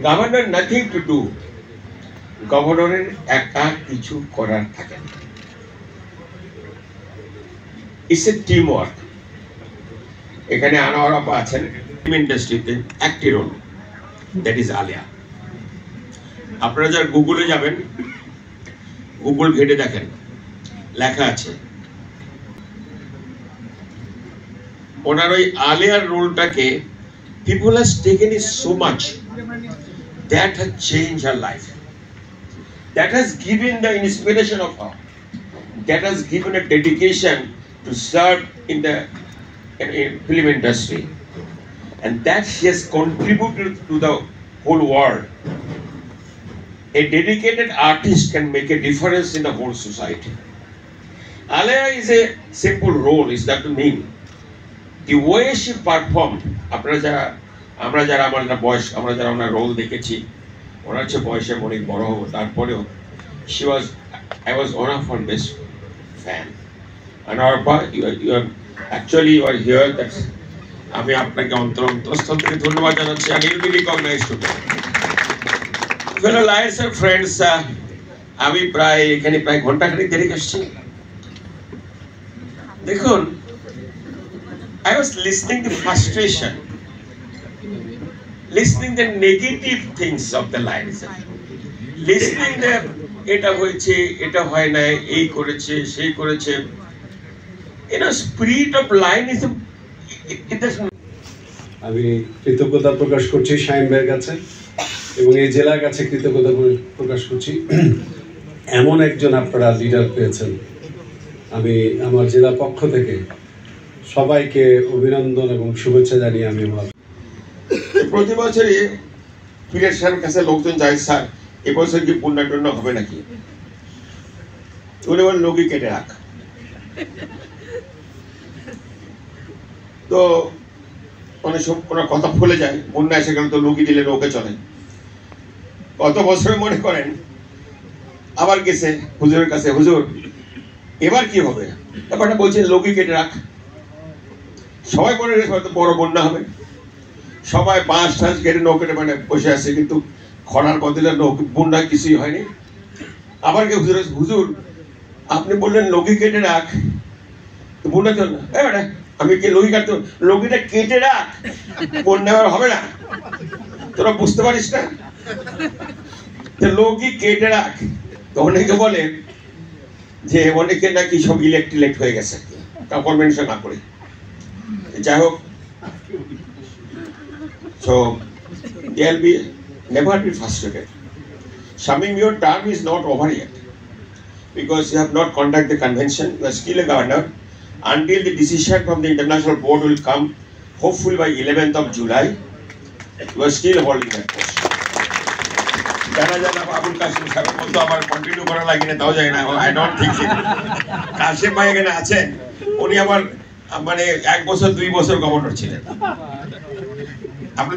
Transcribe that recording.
Governor nothing to do, গভর্নরের একা কিছু করার থাকে না। It's a team work. এখানে আনোয়ার আপা আছেন ফিল্ম ইন্ডাস্ট্রিতে একটি রোল, দ্যাট ইজ আলিয়া। আপনারা যারা গুগলে যাবেন, গুগল ঘেটে দেখেন, লেখা আছে ওনার ওই আলিয়ার রোলটাকে people has taken it so much that has changed her life, that has given the inspiration of her, that has given a dedication to serve in the in film industry, and that she has contributed to the whole world. A dedicated artist can make a difference in the whole society. Alia is a simple role, is that to mean the way she performed. আমরা যারা আমার বয়স, আমরা যারা ওনার role দেখেছি, ওনার চেয়ে বয়সে অনেক বড় হবো, তারপরেও I was one of her best fan. And you are here, that আমি আপনাকে অন্তঃস্থল থেকে ধন্যবাদ জানাচ্ছি, and you'll be recognized today. Fellow lions and friends, আমি এখানে প্রায় ঘন্টাখানেক দেরি আসছি। দেখুন, I was listening to frustration, listening the negative things of the lionism, listening the এটা হয়েছে, এটা হয় না, এই করেছে, সেই করেছে, spirit of lionism, it doesn't. আমি কৃতজ্ঞতা প্রকাশ করছি শাহিন ভাইয়ের কাছে এবং এই জেলার কাছে কৃতজ্ঞতা প্রকাশ করছি। এমন একজন আপনারা লিডার পেয়েছেন। আমি আমার জেলা পক্ষ থেকে সবাইকে অভিনন্দন এবং শুভেচ্ছা জানিয়ে আমি আমার প্রতি বছরই ফিরের সাহেবের কাছে লোকজন যায়, স্যার এবছর কি পুণ্যাটন্য হবে নাকি? উনি বলেন লোকই কেটে রাখ। তো অনেক সব ওনার কথা ভুলে যায়, বন্যা এসে গেল তো লোকই দিলে নৌকে চলে। কত বছরে মনে করেন আবার গেছে হুজুরের কাছে, হুজুর এবার কি হবে? ব্যাপারটা বলছেন লোকই কেটে রাখ। সবাই বলে হয়তো বড় বন্যা হবে, সবাই বাঁশ টাঁশ কেটে নৌকেটে মানে বসে আছে, কিন্তু খরার বদলে বন্যা কিছুই হয়নি। আবার কে হুজুর আপনি বললেন লগি কেটে রাখ, বন্যা চল না। আমি কি লগি কাটতে, লগিটা কেটে রাখ, বন্যা হবে না, তোরা বুঝতে পারিস না? লগি কেটে রাখ। তো অনেকে বলে যে অনেকে নাকি সব ইলেক্ট হয়ে গেছে, কাপড় মেনশন না করে। যাই হোক, so they'll be never be frustrated. Shamim, your term is not over yet because you have not conducted the convention. You are still a governor until the decision from the international board will come, hopefully by 11th of July. You are still holding that post. জানা আবুল কাসিম সাহেবের মতো আবার continue করা লাগে না, তাও যায় না। I don't think so. Qasim ভাই এখানে আছেন, উনি আবার মানে 1 বছর 2 বছর গভর্নর ছিলেন। আপনি